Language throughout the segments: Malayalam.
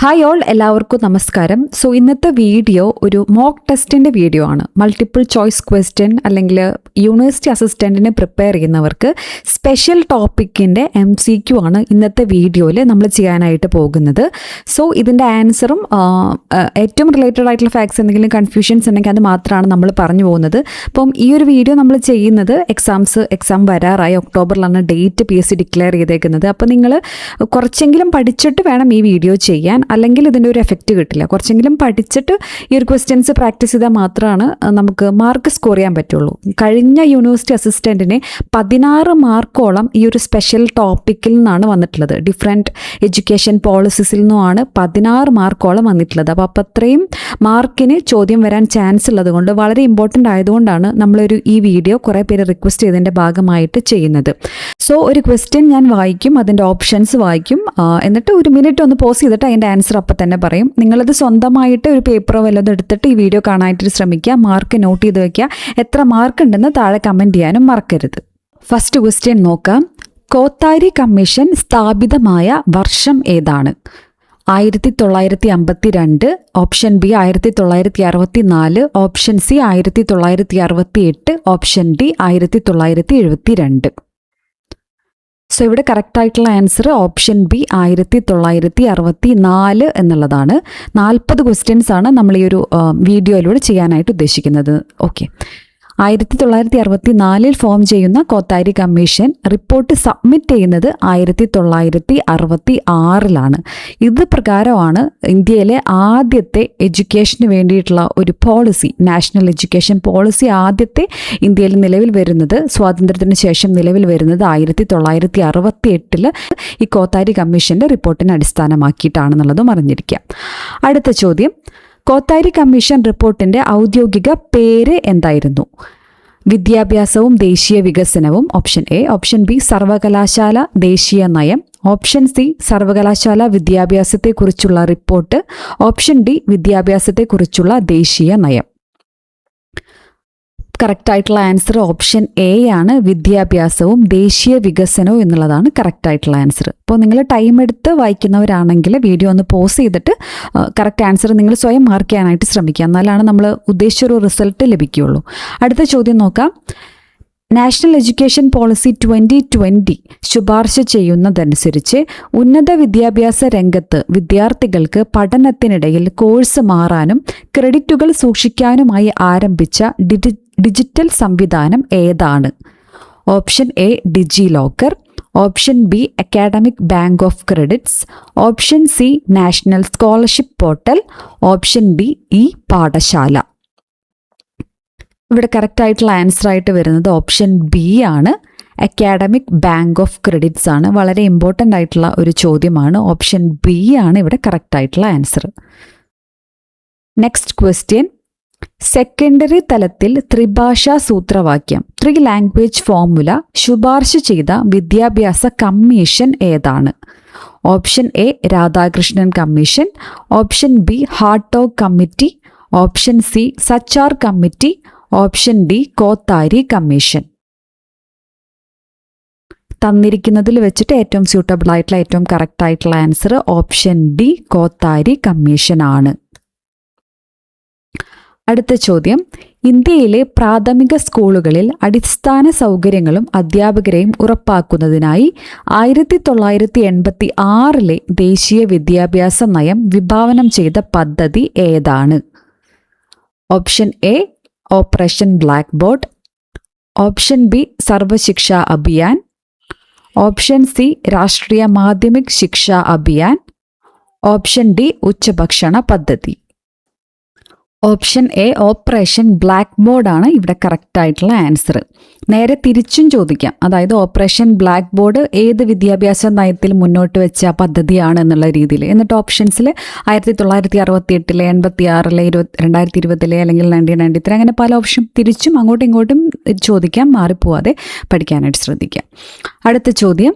ഹായ് ഓൾ, എല്ലാവർക്കും നമസ്കാരം. സോ ഇന്നത്തെ വീഡിയോ ഒരു മോക്ക് ടെസ്റ്റിൻ്റെ വീഡിയോ ആണ്. മൾട്ടിപ്പിൾ ചോയ്സ് ക്വസ്റ്റ്യൻ അല്ലെങ്കിൽ യൂണിവേഴ്സിറ്റി അസിസ്റ്റൻറ്റിനെ പ്രിപ്പയർ ചെയ്യുന്നവർക്ക് സ്പെഷ്യൽ ടോപ്പിക്കിൻ്റെ MCQ ആണ് ഇന്നത്തെ വീഡിയോയിൽ നമ്മൾ ചെയ്യാനായിട്ട് പോകുന്നത്. സോ ഇതിൻ്റെ ആൻസറും ഏറ്റവും റിലേറ്റഡ് ആയിട്ടുള്ള ഫാക്ട്സ് എന്തെങ്കിലും കൺഫ്യൂഷൻസ് ഉണ്ടെങ്കിൽ അത് മാത്രമാണ് നമ്മൾ പറഞ്ഞു പോകുന്നത്. അപ്പം ഈ ഒരു വീഡിയോ നമ്മൾ ചെയ്യുന്നത് എക്സാം വരാറായി. ഒക്ടോബറിലാണ് ഡേറ്റ് PSC ഡിക്ലെയർ ചെയ്തേക്കുന്നത്. അപ്പോൾ നിങ്ങൾ കുറച്ചെങ്കിലും പഠിച്ചിട്ട് വേണം ഈ വീഡിയോ ചെയ്യാൻ, അല്ലെങ്കിൽ ഇതിൻ്റെ ഒരു എഫക്റ്റ് കിട്ടില്ല. കുറച്ചെങ്കിലും പഠിച്ചിട്ട് ഈ ഒരു ക്വസ്റ്റ്യൻസ് പ്രാക്ടീസ് ചെയ്താൽ മാത്രമാണ് നമുക്ക് മാർക്ക് സ്കോർ ചെയ്യാൻ പറ്റുള്ളൂ. കഴിഞ്ഞ യൂണിവേഴ്സിറ്റി അസിസ്റ്റൻറ്റിന് 16 മാർക്കോളം ഈ ഒരു സ്പെഷ്യൽ ടോപ്പിക്കിൽ നിന്നാണ് വന്നിട്ടുള്ളത്. ഡിഫറെൻറ്റ് എഡ്യൂക്കേഷൻ പോളിസീസിൽ നിന്നുമാണ് 16 മാർക്കോളം വന്നിട്ടുള്ളത്. അപ്പോൾ അത്രയും മാർക്കിന് ചോദ്യം വരാൻ ചാൻസ് ഉള്ളത് കൊണ്ട് വളരെ ഇമ്പോർട്ടൻ്റ് ആയതുകൊണ്ടാണ് നമ്മളൊരു ഈ വീഡിയോ കുറേ പേര് റിക്വസ്റ്റ് ചെയ്തതിൻ്റെ ഭാഗമായിട്ട് ചെയ്യുന്നത്. സോ ഒരു ക്വസ്റ്റ്യൻ ഞാൻ വായിക്കും, അതിൻ്റെ ഓപ്ഷൻസ് വായിക്കും, എന്നിട്ട് ഒരു മിനിറ്റ് ഒന്ന് പോസ് ചെയ്തിട്ട് അതിൻ്റെ ആൻസർ അപ്പം തന്നെ പറയും. നിങ്ങളത് സ്വന്തമായിട്ട് ഒരു പേപ്പറോ വല്ലതും എടുത്തിട്ട് ഈ വീഡിയോ കാണാനായിട്ട് ശ്രമിക്കുക. മാർക്ക് നോട്ട് ചെയ്ത് വയ്ക്കുക. എത്ര മാർക്ക് ഉണ്ടെന്ന് താഴെ കമൻറ്റ് ചെയ്യാനും മറക്കരുത്. ഫസ്റ്റ് ക്വസ്റ്റ്യൻ നോക്കാം. കോത്താരി കമ്മീഷൻ സ്ഥാപിതമായ വർഷം ഏതാണ്? 1952, option B 1964, option C 1968, option D 1972. So ഇവിടെ കറക്റ്റായിട്ടുള്ള ആൻസർ ഓപ്ഷൻ ബി 1964 എന്നുള്ളതാണ്. 40 ക്വസ്റ്റ്യൻസ് ആണ് നമ്മൾ ഈ ഒരു വീഡിയോയിലൂടെ ചെയ്യാനായിട്ട് ഉദ്ദേശിക്കുന്നത്. ഓക്കെ, 1964 ഫോം ചെയ്യുന്ന കോത്താരി കമ്മീഷൻ റിപ്പോർട്ട് സബ്മിറ്റ് ചെയ്യുന്നത് 1966 ഇത് പ്രകാരമാണ് ഇന്ത്യയിലെ ആദ്യത്തെ എഡ്യൂക്കേഷന് വേണ്ടിയിട്ടുള്ള ഒരു പോളിസി, നാഷണൽ എഡ്യൂക്കേഷൻ പോളിസി ആദ്യത്തെ ഇന്ത്യയിൽ നിലവിൽ വരുന്നത്, സ്വാതന്ത്ര്യത്തിന് ശേഷം നിലവിൽ വരുന്നത് 1968 ഈ കോത്താരി കമ്മീഷൻ്റെ റിപ്പോർട്ടിനെ അടിസ്ഥാനമാക്കിയിട്ടാണെന്നുള്ളതും അറിഞ്ഞിരിക്കുക. അടുത്ത ചോദ്യം, കോത്താരി കമ്മീഷൻ റിപ്പോർട്ടിൻ്റെ ഔദ്യോഗിക പേര് എന്തായിരുന്നു? വിദ്യാഭ്യാസവും ദേശീയ വികസനവും, ഓപ്ഷൻ എ. ഓപ്ഷൻ ബി സർവകലാശാല ദേശീയ നയം, ഓപ്ഷൻ സി സർവകലാശാല വിദ്യാഭ്യാസത്തെക്കുറിച്ചുള്ള റിപ്പോർട്ട്, ഓപ്ഷൻ ഡി വിദ്യാഭ്യാസത്തെക്കുറിച്ചുള്ള ദേശീയ നയം. കറക്റ്റായിട്ടുള്ള ആൻസർ ഓപ്ഷൻ എ ആണ്. വിദ്യാഭ്യാസവും ദേശീയ വികസനവും എന്നുള്ളതാണ് കറക്റ്റായിട്ടുള്ള ആൻസർ. അപ്പോൾ നിങ്ങൾ ടൈം എടുത്ത് വായിക്കുന്നവരാണെങ്കിൽ വീഡിയോ ഒന്ന് പോസ് ചെയ്തിട്ട് കറക്റ്റ് ആൻസർ നിങ്ങൾ സ്വയം മാർക്ക് ചെയ്യാനായിട്ട് ശ്രമിക്കുക. എന്നാലാണ് നമ്മൾ ഉദ്ദേശിച്ചൊരു റിസൾട്ട് ലഭിക്കുകയുള്ളൂ. അടുത്ത ചോദ്യം നോക്കാം. നാഷണൽ എഡ്യൂക്കേഷൻ പോളിസി 2020 ശുപാർശ ചെയ്യുന്നതനുസരിച്ച് ഉന്നത വിദ്യാഭ്യാസ രംഗത്ത് വിദ്യാർത്ഥികൾക്ക് പഠനത്തിനിടയിൽ കോഴ്സ് മാറാനും ക്രെഡിറ്റുകൾ സൂക്ഷിക്കാനുമായി ആരംഭിച്ച ഡിജിറ്റൽ സംവിധാനം ഏതാണ്? Option A DigiLocker, option B academic bank of credits, option C national scholarship portal, option D e Pathshala. ഇവിടെ കറക്റ്റായിട്ടുള്ള ആൻസർ ആയിട്ട് വരുന്നത് ഓപ്ഷൻ ബി ആണ്. അക്കാഡമിക് ബാങ്ക് ഓഫ് ക്രെഡിറ്റ്സ് ആണ്. വളരെ ഇമ്പോർട്ടൻ്റ് ആയിട്ടുള്ള ഒരു ചോദ്യമാണ്. ഓപ്ഷൻ ബി ആണ് ഇവിടെ കറക്റ്റായിട്ടുള്ള ആൻസർ. നെക്സ്റ്റ് ക്വസ്റ്റ്യൻ, സെക്കൻഡറി തലത്തിൽ ത്രിഭാഷാ സൂത്രവാക്യം 3 ലാംഗ്വേജ് ഫോർമുല ശുപാർശ ചെയ്ത വിദ്യാഭ്യാസ കമ്മീഷൻ ഏതാണ്? Option A Radhakrishnan commission, option B Hartog committee, option C Sachar committee, option D Kothari commission. തന്നിരിക്കുന്നതിൽ വെച്ചിട്ട് ഏറ്റവും സ്യൂട്ടബിൾ ആയിട്ടുള്ള ഏറ്റവും കറക്റ്റ് ആയിട്ടുള്ള answer option D Kothari commission ആണ്. അടുത്ത ചോദ്യം, ഇന്ത്യയിലെ പ്രാഥമിക സ്കൂളുകളിൽ അടിസ്ഥാന സൗകര്യങ്ങളും അധ്യാപകരെയും ഉറപ്പാക്കുന്നതിനായി 1986 ദേശീയ വിദ്യാഭ്യാസ നയം വിഭാവനം ചെയ്ത പദ്ധതി ഏതാണ്? Option A operation black board, option B Sarva Shiksha Abhiyan, option C രാഷ്ട്രീയ മാധ്യമിക് ശിക്ഷ അഭിയാൻ, ഓപ്ഷൻ ഡി ഉച്ചഭക്ഷണ പദ്ധതി. Option A operation black board ആണ് ഇവിടെ കറക്റ്റായിട്ടുള്ള ആൻസർ. നേരെ തിരിച്ചും ചോദിക്കാം. അതായത് ഓപ്പറേഷൻ ബ്ലാക്ക് ബോർഡ് ഏത് വിദ്യാഭ്യാസ നയത്തിൽ മുന്നോട്ട് വെച്ച പദ്ധതിയാണ് എന്നുള്ള രീതിയിൽ. എന്നിട്ട് ഓപ്ഷൻസിൽ 1968, 86, 2020 അല്ലെങ്കിൽ 1993 അങ്ങനെ പല ഓപ്ഷൻ തിരിച്ചും അങ്ങോട്ടും ഇങ്ങോട്ടും ചോദിക്കാം. മാറിപ്പോവാതെ പഠിക്കാനായിട്ട് ശ്രദ്ധിക്കാം. അടുത്ത ചോദ്യം,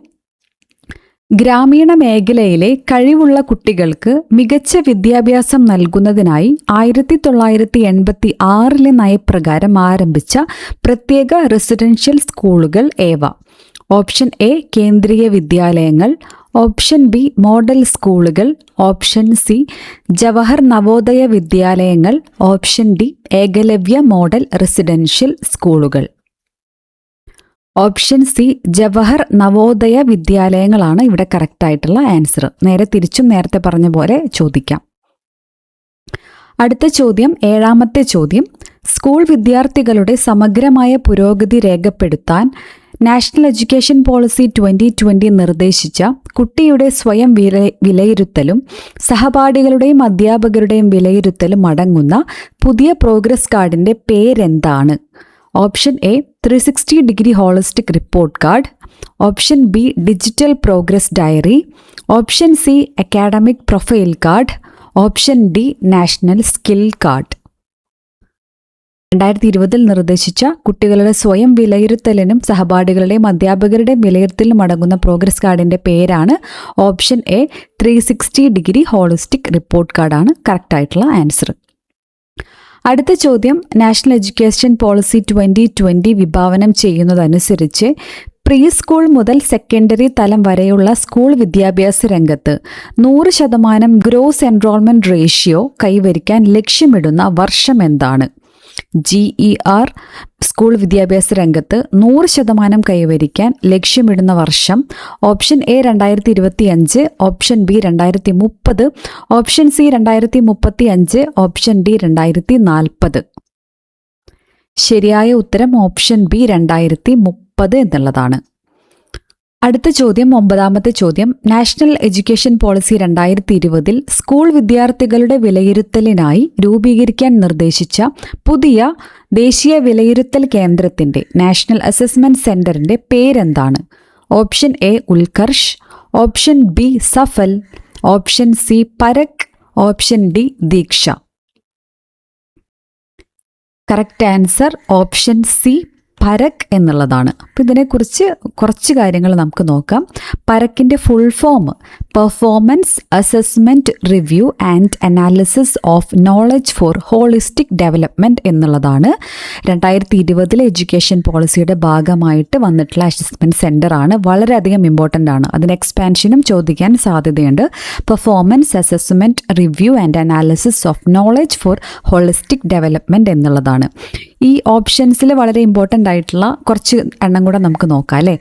ഗ്രാമീണ മേഖലയിലെ കഴിവുള്ള കുട്ടികൾക്ക് മികച്ച വിദ്യാഭ്യാസം നൽകുന്നതിനായി 1986 നയപ്രകാരം ആരംഭിച്ച പ്രത്യേക റെസിഡൻഷ്യൽ സ്കൂളുകൾ ഏവ? ഓപ്ഷൻ എ കേന്ദ്രീയ വിദ്യാലയങ്ങൾ, ഓപ്ഷൻ ബി മോഡൽ സ്കൂളുകൾ, ഓപ്ഷൻ സി ജവഹർ നവോദയ വിദ്യാലയങ്ങൾ, option D Eklavya model residential സ്കൂളുകൾ. ഓപ്ഷൻ സി ജവഹർ നവോദയ വിദ്യാലയങ്ങളാണ് ഇവിടെ കറക്റ്റായിട്ടുള്ള ആൻസർ. നേരെ തിരിച്ചും നേരത്തെ പറഞ്ഞ പോലെ ചോദിക്കാം. അടുത്ത ചോദ്യം, 7ാമത്തെ ചോദ്യം. സ്കൂൾ വിദ്യാർത്ഥികളുടെ സമഗ്രമായ പുരോഗതി രേഖപ്പെടുത്താൻ നാഷണൽ എഡ്യൂക്കേഷൻ പോളിസി 2020 നിർദ്ദേശിച്ച കുട്ടിയുടെ സ്വയം വിലയിരുത്തലും സഹപാഠികളുടെയും അധ്യാപകരുടെയും വിലയിരുത്തലും അടങ്ങുന്ന പുതിയ പ്രോഗ്രസ് കാർഡിന്റെ പേരെന്താണ്? Option A 360 holistic report card, option B digital progress diary, option C academic profile card, option D national skill card. 2020 നിർദ്ദേശിച്ച കുട്ടികളുടെ സ്വയം വിലയിരുത്തലിനും സഹപാഠികളുടെയും അധ്യാപകരുടെയും വിലയിരുത്തലിനും അടങ്ങുന്ന പ്രോഗ്രസ് കാർഡിന്റെ പേരാണ് ഓപ്ഷൻ എ 360 ഹോളിസ്റ്റിക് റിപ്പോർട്ട് കാർഡാണ് കറക്റ്റായിട്ടുള്ള ആൻസർ. അടുത്ത ചോദ്യം, നാഷണൽ എഡ്യൂക്കേഷൻ പോളിസി 2020 വിഭാവനം ചെയ്യുന്നതനുസരിച്ച് പ്രീ സ്കൂൾ മുതൽ സെക്കൻഡറി തലം വരെയുള്ള സ്കൂൾ വിദ്യാഭ്യാസ രംഗത്ത് 100% ഗ്രോസ് എൻറോൾമെന്റ് റേഷ്യോ കൈവരിക്കാൻ ലക്ഷ്യമിടുന്ന വർഷം എന്താണ്? GER സ്കൂൾ വിദ്യാഭ്യാസ രംഗത്ത് 100% കൈവരിക്കാൻ ലക്ഷ്യമിടുന്ന വർഷം option A 2025, option B 2030, option C 2035, option D 2040. ശരിയായ ഉത്തരം ഓപ്ഷൻ ബി 2030 എന്നുള്ളതാണ്. അടുത്ത ചോദ്യം, 9ാമത്തെ ചോദ്യം. നാഷണൽ എഡ്യൂക്കേഷൻ പോളിസി 2020 സ്കൂൾ വിദ്യാർത്ഥികളുടെ വിലയിരുത്തലിനായി രൂപീകരിക്കാൻ നിർദ്ദേശിച്ച പുതിയ ദേശീയ വിലയിരുത്തൽ കേന്ദ്രത്തിന്റെ നാഷണൽ അസസ്മെന്റ് സെന്ററിന്റെ പേരെന്താണ്? Option A Utkarsh, option B Safal, option C Parakh, option D Diksha. Correct answer option C Parakh എന്നുള്ളതാണ്. അപ്പോൾ ഇതിനെക്കുറിച്ച് കുറച്ച് കാര്യങ്ങൾ നമുക്ക് നോക്കാം. പരക്കിൻ്റെ full form performance assessment review and analysis of knowledge for holistic development എന്നുള്ളതാണ്. 2020 എഡ്യൂക്കേഷൻ പോളിസിയുടെ ഭാഗമായിട്ട് വന്നിട്ടുള്ള അസസ്മെൻറ്റ് സെൻ്ററാണ്. വളരെയധികം ഇമ്പോർട്ടൻ്റ് ആണ്. അതിന് എക്സ്പാൻഷനും ചോദിക്കാൻ സാധ്യതയുണ്ട്. Performance assessment review and analysis of knowledge for holistic development എന്നുള്ളതാണ്. ഈ ഓപ്ഷൻസിൽ വളരെ ഇമ്പോർട്ടൻ്റ് ആയിട്ടുള്ള കുറച്ച് എണ്ണം കൂടെ നമുക്ക് നോക്കാം അല്ലേ.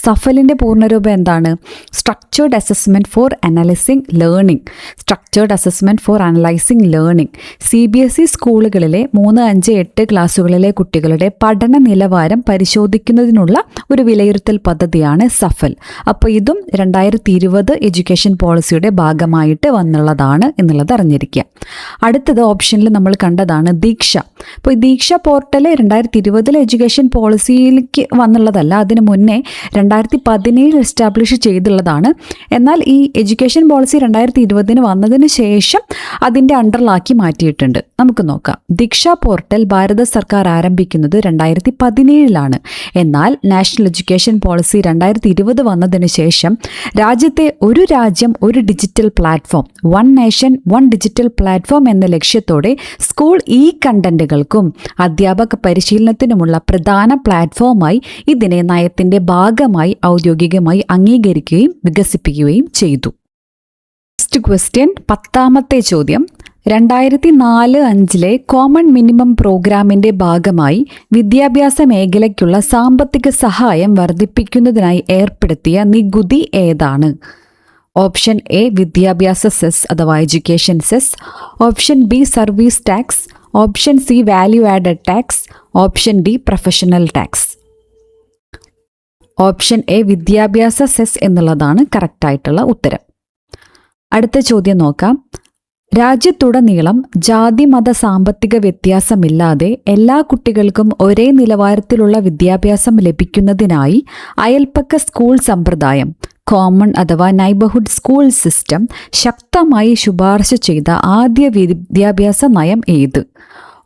സഫലിൻ്റെ പൂർണ്ണരൂപം എന്താണ്? Structured assessment for analysing learning. Structured assessment for analysing learning. CBSE സ്കൂളുകളിലെ 3, 5, 8 ക്ലാസ്സുകളിലെ കുട്ടികളുടെ പഠന നിലവാരം പരിശോധിക്കുന്നതിനുള്ള ഒരു വിലയിരുത്തൽ പദ്ധതിയാണ് സഫൽ. അപ്പോൾ ഇതും 2020 എഡ്യൂക്കേഷൻ പോളിസിയുടെ ഭാഗമായിട്ട് വന്നുള്ളതാണ് എന്നുള്ളത് അറിഞ്ഞിരിക്കുക. അടുത്തത് ഓപ്ഷനിൽ നമ്മൾ കണ്ടതാണ് ദീക്ഷ. അപ്പോൾ ദീക്ഷ പോർട്ടൽ 2020 എഡ്യൂക്കേഷൻ പോളിസിയിലേക്ക് വന്നുള്ളതല്ല. അതിന് മുന്നേ 2017 എസ്റ്റാബ്ലിഷ് ചെയ്തുള്ളതാണ്. എന്നാൽ ഈ എഡ്യൂക്കേഷൻ പോളിസി 2020 വന്നതിന് ശേഷം അതിൻ്റെ അണ്ടറിലാക്കി മാറ്റിയിട്ടുണ്ട്. നമുക്ക് നോക്കാം. ദീക്ഷ പോർട്ടൽ ഭാരത സർക്കാർ ആരംഭിക്കുന്നത് 2017 എന്നാൽ നാഷണൽ എഡ്യൂക്കേഷൻ പോളിസി 2020 വന്നതിന് ശേഷം രാജ്യത്തെ ഒരു രാജ്യം ഒരു digital platform, one nation one digital platform എന്ന ലക്ഷ്യത്തോടെ സ്കൂൾ കണ്ടന്റുകൾക്കും അധ്യാപക പരിശീലനത്തിനുമുള്ള പ്രധാന പ്ലാറ്റ്ഫോമായി ഇതിനെ നയത്തിന്റെ ഭാഗമായി ഔദ്യോഗികമായി അംഗീകരിക്കുകയും വികസിപ്പിക്കുകയും ചെയ്തു. നെക്സ്റ്റ് ക്വസ്റ്റ്യൻ, 10ാമത്തെ ചോദ്യം. 2004-05 കോമൺ മിനിമം പ്രോഗ്രാമിന്റെ ഭാഗമായി വിദ്യാഭ്യാസ മേഖലയ്ക്കുള്ള സാമ്പത്തിക സഹായം വർദ്ധിപ്പിക്കുന്നതിനായി ഏർപ്പെടുത്തിയ നികുതി ഏതാണ്? ഓപ്ഷൻ എ വിദ്യാഭ്യാസ സെസ് അഥവാ education cess, option B service tax, option C value added tax, option D professional tax. Option A വിദ്യാഭ്യാസ സെസ് എന്നുള്ളതാണ് കറക്റ്റായിട്ടുള്ള ഉത്തരം. അടുത്ത ചോദ്യം നോക്കാം. രാജ്യത്തുടനീളം ജാതി മത സാമ്പത്തിക വ്യത്യാസമില്ലാതെ എല്ലാ കുട്ടികൾക്കും ഒരേ നിലവാരത്തിലുള്ള വിദ്യാഭ്യാസം ലഭിക്കുന്നതിനായി അയൽപ്പക്ക സ്കൂൾ സമ്പ്രദായം കോമൺ അഥവാ നൈബർഹുഡ് സ്കൂൾ സിസ്റ്റം ശക്തമായി ശുപാർശ ചെയ്ത ആദ്യ വിദ്യാഭ്യാസ നയം ഏത്?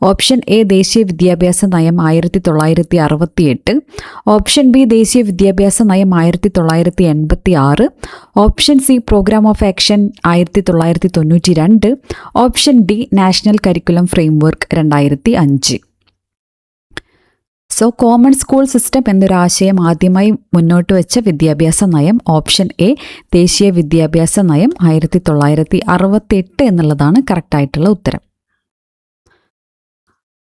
ഓപ്ഷൻ എ ദേശീയ വിദ്യാഭ്യാസ നയം 1968, ഓപ്ഷൻ ബി ദേശീയ വിദ്യാഭ്യാസ നയം 1986, option C programme of action 1992, option D national curriculum framework 2005. So common school system എന്നൊരാശയം ആദ്യമായി മുന്നോട്ട് വെച്ച വിദ്യാഭ്യാസ നയം ഓപ്ഷൻ എ ദേശീയ വിദ്യാഭ്യാസ നയം 1968 എന്നുള്ളതാണ് കറക്റ്റായിട്ടുള്ള ഉത്തരം.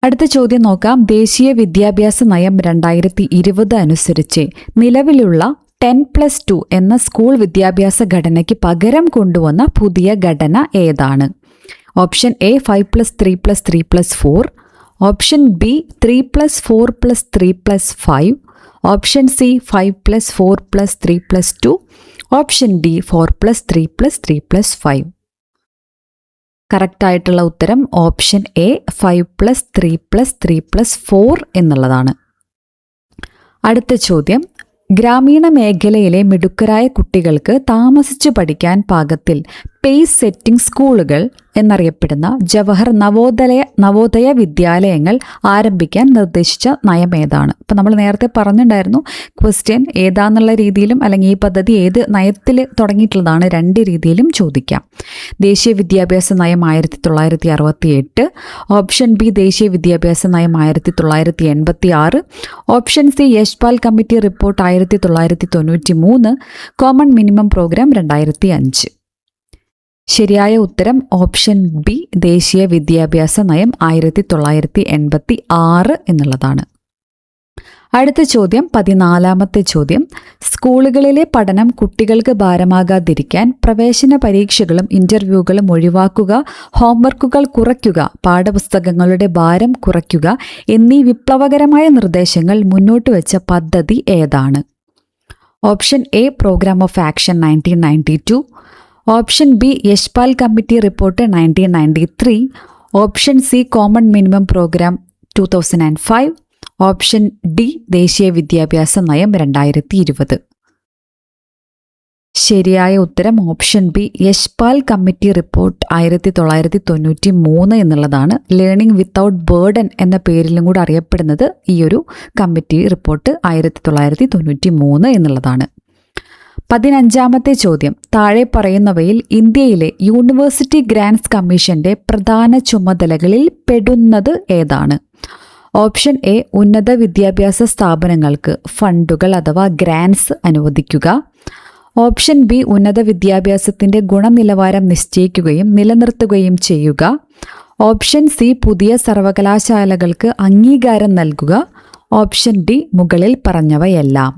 അടുത്ത ചോദ്യം നോക്കാം. ദേശീയ വിദ്യാഭ്യാസ നയം 2020 അനുസരിച്ച് നിലവിലുള്ള 10+2 എന്ന സ്കൂൾ വിദ്യാഭ്യാസ ഘടനയ്ക്ക് പകരം കൊണ്ടുവന്ന പുതിയ ഘടന ഏതാണ്? Option A 5+3+3+4, option B 3+4+3+5, option C 5+4+3+2, option D 4+3+3+5. കറക്റ്റായിട്ടുള്ള ഉത്തരം ഓപ്ഷൻ എ 5+3+3+4 എന്നുള്ളതാണ്. അടുത്ത ചോദ്യം. ഗ്രാമീണ മേഖലയിലെ മിടുക്കരായ കുട്ടികൾക്ക് താമസിച്ചു പഠിക്കാൻ പാകത്തിൽ പേസ് സെറ്റിംഗ് സ്കൂളുകൾ എന്നറിയപ്പെടുന്ന ജവഹർ നവോദയ വിദ്യാലയങ്ങൾ ആരംഭിക്കാൻ നിർദ്ദേശിച്ച നയം ഏതാണ്? അപ്പം നമ്മൾ നേരത്തെ പറഞ്ഞിട്ടുണ്ടായിരുന്നു ക്വസ്റ്റ്യൻ ഏതാന്നുള്ള രീതിയിലും അല്ലെങ്കിൽ ഈ പദ്ധതി ഏത് നയത്തിൽ തുടങ്ങിയിട്ടുള്ളതാണ്, രണ്ട് രീതിയിലും ചോദിക്കാം. ദേശീയ വിദ്യാഭ്യാസ നയം 1968, ഓപ്ഷൻ ബി ദേശീയ വിദ്യാഭ്യാസ നയം 1986, option C Yashpal committee report 1993, common minimum programme 2005. ശരിയായ ഉത്തരം ഓപ്ഷൻ ബി ദേശീയ വിദ്യാഭ്യാസ നയം 1986 എന്നുള്ളതാണ്. അടുത്ത ചോദ്യം 14ാമത്തെ ചോദ്യം. സ്കൂളുകളിലെ പഠനം കുട്ടികൾക്ക് ഭാരമാകാതിരിക്കാൻ പ്രവേശന പരീക്ഷകളും ഇന്റർവ്യൂകളും ഒഴിവാക്കുക, ഹോംവർക്കുകൾ കുറയ്ക്കുക, പാഠപുസ്തകങ്ങളുടെ ഭാരം കുറയ്ക്കുക എന്നീ വിപ്ലവകരമായ നിർദ്ദേശങ്ങൾ മുന്നോട്ട് വെച്ച പദ്ധതി ഏതാണ്? Option A programme of action 1992, option B Yashpal committee report 1993, option C common minimum programme 2005, option D ദേശീയ വിദ്യാഭ്യാസ നയം 2020. ശരിയായ ഉത്തരം option B Yashpal committee report 1993 എന്നുള്ളതാണ്. ലേണിംഗ് വിത്തൗട്ട് ബേർഡൻ എന്ന പേരിലും കൂടെ അറിയപ്പെടുന്നത് ഈ ഒരു കമ്മിറ്റി റിപ്പോർട്ട് 1993 എന്നുള്ളതാണ്. 15ാമത്തെ ചോദ്യം. താഴെ പറയുന്നവയിൽ ഇന്ത്യയിലെ യൂണിവേഴ്സിറ്റി ഗ്രാന്റ്സ് കമ്മീഷന്റെ പ്രധാന ചുമതലകളിൽ പെടുന്നത് ഏതാണ്? ഓപ്ഷൻ എ ഉന്നത വിദ്യാഭ്യാസ സ്ഥാപനങ്ങൾക്ക് ഫണ്ടുകൾ അഥവാ ഗ്രാന്റ്സ് അനുവദിക്കുക, ഓപ്ഷൻ ബി ഉന്നത വിദ്യാഭ്യാസത്തിന്റെ ഗുണനിലവാരം നിശ്ചയിക്കുകയും നിലനിർത്തുകയും ചെയ്യുക, ഓപ്ഷൻ സി പുതിയ സർവകലാശാലകൾക്ക് അംഗീകാരം നൽകുക, ഓപ്ഷൻ ഡി മുകളിൽ പറഞ്ഞവയെല്ലാം.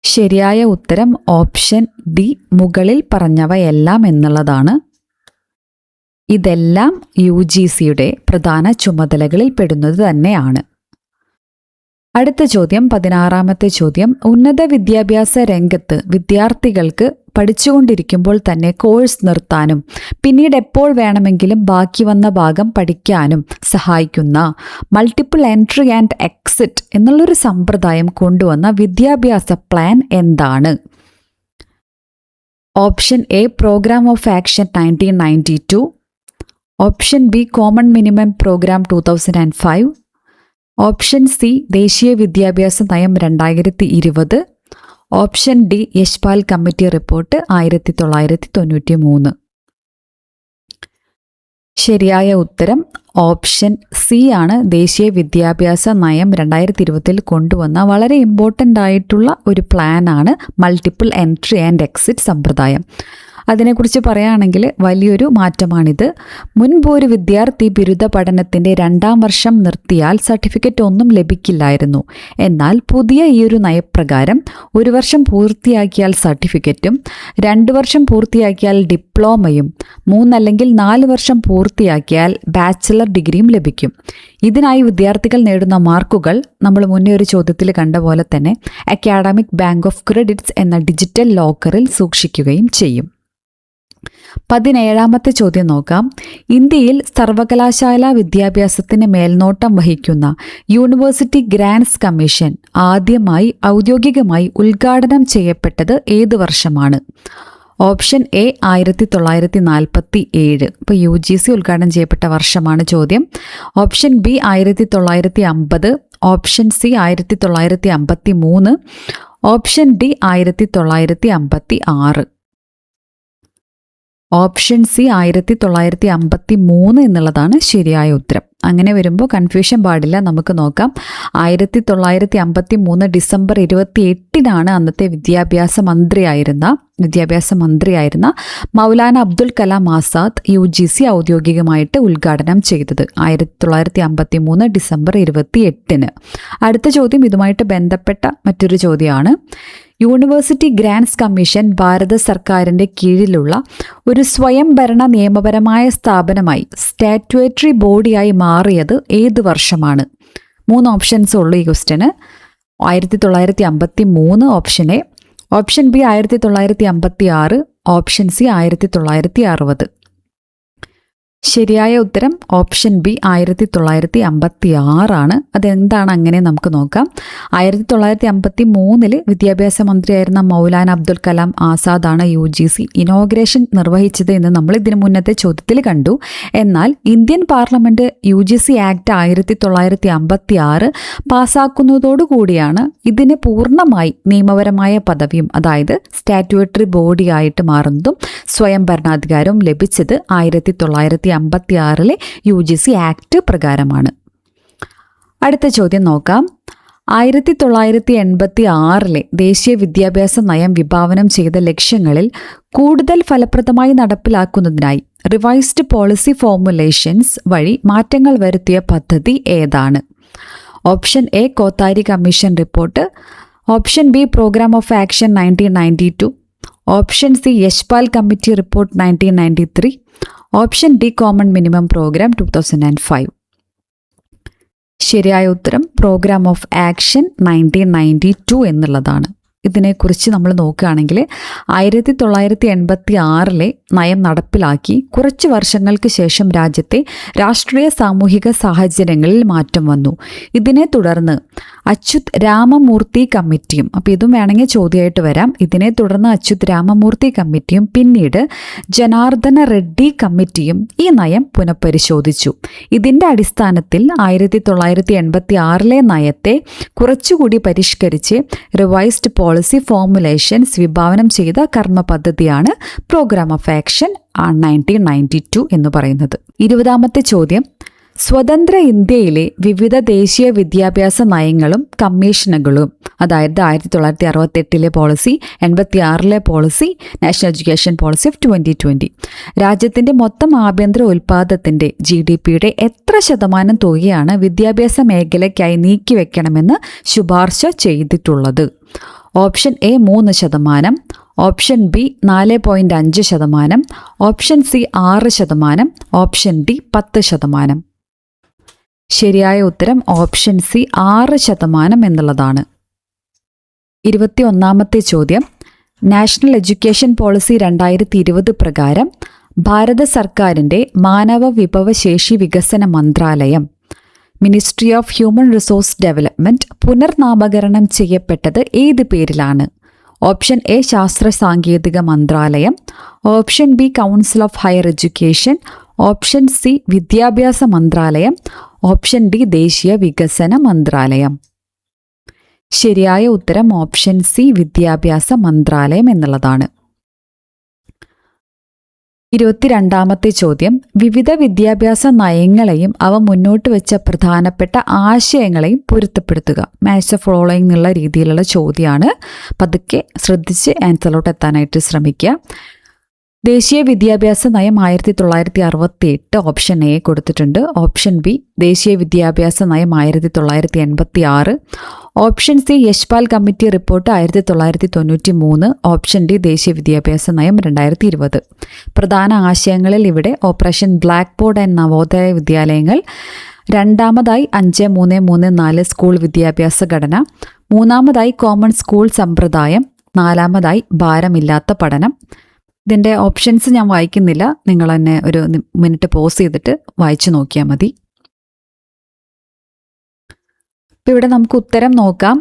ശരിയായ ഉത്തരം ഓപ്ഷൻ ഡി മുകളിൽ പറഞ്ഞവയെല്ലാം എന്നുള്ളതാണ്. ഇതെല്ലാം UGCയുടെ പ്രധാന ചുമതലകളിൽ പെടുന്നത് തന്നെയാണ്. അടുത്ത ചോദ്യം 16ാമത്തെ ചോദ്യം. ഉന്നത വിദ്യാഭ്യാസ രംഗത്ത് വിദ്യാർത്ഥികൾക്ക് പഠിച്ചുകൊണ്ടിരിക്കുമ്പോൾ തന്നെ കോഴ്സ് നിർത്താനും പിന്നീട് എപ്പോൾ വേണമെങ്കിലും ബാക്കി വന്ന ഭാഗം പഠിക്കാനും സഹായിക്കുന്ന മൾട്ടിപ്പിൾ എൻട്രി ആൻഡ് എക്സിറ്റ് എന്നുള്ളൊരു സമ്പ്രദായം കൊണ്ടുവന്ന വിദ്യാഭ്യാസ പ്ലാൻ എന്താണ്? Option A programme of action 1992, option B common minimum programme 2005, option C ദേശീയ വിദ്യാഭ്യാസ നയം 2020, option D Yashpal committee report 1993. ശരിയായ ഉത്തരം ഓപ്ഷൻ സി ആണ്. ദേശീയ വിദ്യാഭ്യാസ നയം 2020 കൊണ്ടുവന്ന വളരെ ഇമ്പോർട്ടൻ്റ് ആയിട്ടുള്ള ഒരു പ്ലാനാണ് മൾട്ടിപ്പിൾ എൻട്രി ആൻഡ് എക്സിറ്റ് സമ്പ്രദായം. അതിനെക്കുറിച്ച് പറയുകയാണെങ്കിൽ വലിയൊരു മാറ്റമാണിത്. മുൻപ് ഒരു വിദ്യാർത്ഥി ബിരുദ പഠനത്തിൻ്റെ 2ാം വർഷം നിർത്തിയാൽ സർട്ടിഫിക്കറ്റ് ഒന്നും ലഭിക്കില്ലായിരുന്നു. എന്നാൽ പുതിയ ഈ ഒരു നയപ്രകാരം 1 വർഷം പൂർത്തിയാക്കിയാൽ സർട്ടിഫിക്കറ്റും 2 വർഷം പൂർത്തിയാക്കിയാൽ ഡിപ്ലോമയും 3 അല്ലെങ്കിൽ 4 വർഷം പൂർത്തിയാക്കിയാൽ ബാച്ചിലർ ഡിഗ്രിയും ലഭിക്കും. ഇതിനായി വിദ്യാർത്ഥികൾ നേടുന്ന മാർക്കുകൾ നമ്മൾ മുന്നേ ഒരു ചോദ്യത്തിൽ കണ്ട പോലെ തന്നെ അക്കാഡമിക് ബാങ്ക് ഓഫ് ക്രെഡിറ്റ്സ് എന്ന ഡിജിറ്റൽ ലോക്കറിൽ സൂക്ഷിക്കുകയും ചെയ്യും. 17ാമത്തെ ചോദ്യം നോക്കാം. ഇന്ത്യയിൽ സർവകലാശാല വിദ്യാഭ്യാസത്തിന് മേൽനോട്ടം വഹിക്കുന്ന യൂണിവേഴ്സിറ്റി ഗ്രാന്റ്സ് കമ്മീഷൻ ആദ്യമായി ഔദ്യോഗികമായി ഉദ്ഘാടനം ചെയ്യപ്പെട്ടത് ഏത് വർഷമാണ്? Option A 1947. ഇപ്പോൾ UGC ഉദ്ഘാടനം ചെയ്യപ്പെട്ട വർഷമാണ് ചോദ്യം. Option B 1950, option C 1953, option D 1956. Option C 1953 എന്നുള്ളതാണ് ശരിയായ ഉത്തരം. അങ്ങനെ വരുമ്പോൾ കൺഫ്യൂഷൻ പാടില്ല. നമുക്ക് നോക്കാം. 1953 ഡിസംബർ 28-നാണ് അന്നത്തെ വിദ്യാഭ്യാസ മന്ത്രിയായിരുന്ന മൗലാന അബ്ദുൽ കലാം ആസാദ് UGC ഔദ്യോഗികമായിട്ട് ഉദ്ഘാടനം ചെയ്തത്. 1953 ഡിസംബർ 28-ന്. അടുത്ത ചോദ്യം ഇതുമായിട്ട് ബന്ധപ്പെട്ട മറ്റൊരു ചോദ്യമാണ്. യൂണിവേഴ്സിറ്റി ഗ്രാന്റ്സ് കമ്മീഷൻ ഭാരത സർക്കാരിൻ്റെ കീഴിലുള്ള ഒരു സ്വയംഭരണ നിയമപരമായ സ്ഥാപനമായി സ്റ്റാറ്റ്യൂട്ടറി ബോഡിയായി മാറിയത് ഏത് വർഷമാണ്? 3 ഓപ്ഷൻസ് ഉള്ളൂ ഈ question. 1953 option A, option B 1956, option C 1960. ശരിയായ ഉത്തരം ഓപ്ഷൻ ബി 1956 അതെന്താണ് അങ്ങനെ നമുക്ക് നോക്കാം. 1953 വിദ്യാഭ്യാസ മന്ത്രിയായിരുന്ന മൗലാന അബ്ദുൽ കലാം ആസാദാണ് UGC ഇനോഗ്രേഷൻ നിർവഹിച്ചത് എന്ന് നമ്മൾ ഇതിനു മുന്നത്തെ ചോദ്യത്തിൽ കണ്ടു. എന്നാൽ ഇന്ത്യൻ പാർലമെന്റ് UGC ആക്ട് 1956 പാസ്സാക്കുന്നതോടുകൂടിയാണ് ഇതിന് പൂർണ്ണമായി നിയമപരമായ പദവിയും, അതായത് സ്റ്റാറ്റ്യൂട്ടറി ബോഡിയായിട്ട് മാറുന്നതും സ്വയം ഭരണാധികാരവും ലഭിച്ചത് 1956 UGC ആക്ട് പ്രകാരമാണ്. അടുത്ത ചോദ്യം നോക്കാം. 1986 ദേശീയ വിദ്യാഭ്യാസ നയം വിഭാവനം ചെയ്ത ലക്ഷ്യങ്ങളിൽ കൂടുതൽ ഫലപ്രദമായി നടപ്പിലാക്കുന്നതിനായി റിവൈസ്ഡ് പോളിസി ഫോർമുലേഷൻസ് വഴി മാറ്റങ്ങൾ വരുത്തിയ പദ്ധതി ഏതാണ്? Option A Kothari commission report, option B programme of action 1992, option C Yashpal committee report 1993, option D common minimum programme 2005. ശരിയായ ഉത്തരം പ്രോഗ്രാം ഓഫ് ആക്ഷൻ 1992 എന്നുള്ളതാണ്. ഇതിനെക്കുറിച്ച് നമ്മൾ നോക്കുകയാണെങ്കിൽ 1986 നയം നടപ്പിലാക്കി കുറച്ച് വർഷങ്ങൾക്ക് ശേഷം രാജ്യത്തെ രാഷ്ട്രീയ സാമൂഹിക സാഹചര്യങ്ങളിൽ മാറ്റം വന്നു. ഇതിനെ തുടർന്ന് അച്യുത് രാമമൂർത്തി കമ്മിറ്റിയും, അപ്പോൾ ഇതും വേണമെങ്കിൽ ചോദ്യമായിട്ട് വരാം, ഇതിനെ തുടർന്ന് അച്യുത് രാമമൂർത്തി കമ്മിറ്റിയും പിന്നീട് ജനാർദ്ദന റെഡ്ഡി കമ്മിറ്റിയും ഈ നയം പുനഃപരിശോധിച്ചു. ഇതിൻ്റെ അടിസ്ഥാനത്തിൽ 1986 നയത്തെ കുറച്ചുകൂടി പരിഷ്കരിച്ച് റിവൈസ്ഡ് പോളിസി ഫോർമുലേഷൻസ് വിഭാവനം ചെയ്ത കർമ്മ പദ്ധതിയാണ് പ്രോഗ്രാം ഓഫ് ആക്ഷൻ 1992 എന്ന് പറയുന്നത്. 20ാമത്തെ ചോദ്യം. സ്വതന്ത്ര ഇന്ത്യയിലെ വിവിധ ദേശീയ വിദ്യാഭ്യാസ നയങ്ങളും കമ്മീഷനുകളും, അതായത് 1968 policy, 86 policy, national education policy of 2020 രാജ്യത്തിൻ്റെ മൊത്തം ആഭ്യന്തര ഉൽപ്പാദനത്തിൻ്റെ GDPയുടെ എത്ര ശതമാനം തുകയാണ് വിദ്യാഭ്യാസ മേഖലയ്ക്കായി നീക്കിവെക്കണമെന്ന് ശുപാർശ ചെയ്തിട്ടുള്ളത്? Option A 3%, option B 4.5%, option C 6%, option D 10%. ശരിയായ ഉത്തരം ഓപ്ഷൻ സി 6% എന്നുള്ളതാണ്. 21ാമത്തെ ചോദ്യം. നാഷണൽ എഡ്യൂക്കേഷൻ പോളിസി 2020 പ്രകാരം ഭാരത സർക്കാരിൻ്റെ മാനവ വിഭവശേഷി വികസന മന്ത്രാലയം ministry of human resource development പുനർനാമകരണം ചെയ്യപ്പെട്ടത് ഏത് പേരിലാണ്? ഓപ്ഷൻ എ ശാസ്ത്ര സാങ്കേതിക മന്ത്രാലയം, option B council of higher education, option C വിദ്യാഭ്യാസ മന്ത്രാലയം, ഓപ്ഷൻ ഡി ദേശീയ വികസന മന്ത്രാലയം. ശരിയായ ഉത്തരം ഓപ്ഷൻ സി വിദ്യാഭ്യാസ മന്ത്രാലയം എന്നുള്ളതാണ്. 22ാമത്തെ ചോദ്യം. വിവിധ വിദ്യാഭ്യാസ നയങ്ങളെയും അവ മുന്നോട്ട് വെച്ച പ്രധാനപ്പെട്ട ആശയങ്ങളെയും പൊരുത്തപ്പെടുത്തുക. മാച്ച് ദ ഫോളോയിങ് എന്നുള്ള രീതിയിലുള്ള ചോദ്യമാണ്. പതുക്കെ ശ്രദ്ധിച്ച് ആൻസറിലോട്ട് എത്താനായിട്ട് ശ്രമിക്കുക. ദേശീയ വിദ്യാഭ്യാസ നയം 1968 ഓപ്ഷൻ എ കൊടുത്തിട്ടുണ്ട്. ഓപ്ഷൻ ബി ദേശീയ വിദ്യാഭ്യാസ നയം 1986, option C Yashpal committee report 1993, option D ദേശീയ വിദ്യാഭ്യാസ നയം 2020. പ്രധാന ആശയങ്ങളിൽ ഇവിടെ operation black board and Navodaya വിദ്യാലയങ്ങൾ, രണ്ടാമതായി 5-3-3-4 സ്കൂൾ വിദ്യാഭ്യാസ ഘടന, മൂന്നാമതായി കോമൺ സ്കൂൾ സമ്പ്രദായം, നാലാമതായി ഭാരമില്ലാത്ത പഠനം. ഇതിൻ്റെ ഓപ്ഷൻസ് ഞാൻ വായിക്കുന്നില്ല, നിങ്ങൾ തന്നെ ഒരു മിനിറ്റ് പോസ് ചെയ്തിട്ട് വായിച്ചു നോക്കിയാൽ മതി. ഇപ്പം ഇവിടെ നമുക്ക് ഉത്തരം നോക്കാം.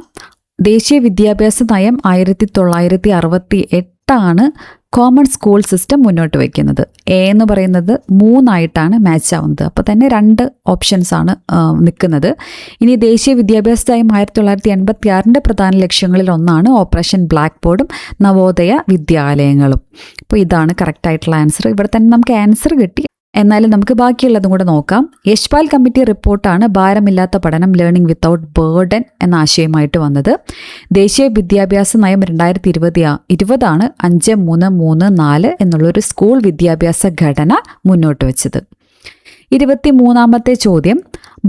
ദേശീയ വിദ്യാഭ്യാസ നയം 1968 കോമൺ സ്കൂൾ സിസ്റ്റം മുന്നോട്ട് വയ്ക്കുന്നത്. എ എന്ന് പറയുന്നത് 3 മാച്ച് ആവുന്നത്. അപ്പോൾ തന്നെ 2 ഓപ്ഷൻസാണ് നിൽക്കുന്നത്. ഇനി ദേശീയ വിദ്യാഭ്യാസ നയം 1986 പ്രധാന ലക്ഷ്യങ്ങളിൽ ഒന്നാണ് ഓപ്പറേഷൻ ബ്ലാക്ക് ബോർഡും നവോദയ വിദ്യാലയങ്ങളും. അപ്പോൾ ഇതാണ് കറക്റ്റായിട്ടുള്ള ആൻസർ. ഇവിടെ തന്നെ നമുക്ക് ആൻസർ കിട്ടി. എന്നാലും നമുക്ക് ബാക്കിയുള്ളതും കൂടെ നോക്കാം. യശ്പാൽ കമ്മിറ്റി റിപ്പോർട്ടാണ് ഭാരമില്ലാത്ത പഠനം ലേണിംഗ് വിത്തൗട്ട് ബേർഡൻ എന്ന ആശയമായിട്ട് വന്നത്. ദേശീയ വിദ്യാഭ്യാസ നയം 2020 5334 എന്നുള്ളൊരു സ്കൂൾ വിദ്യാഭ്യാസ ഘടന മുന്നോട്ട് വെച്ചത്. 23ാമത്തെ ചോദ്യം,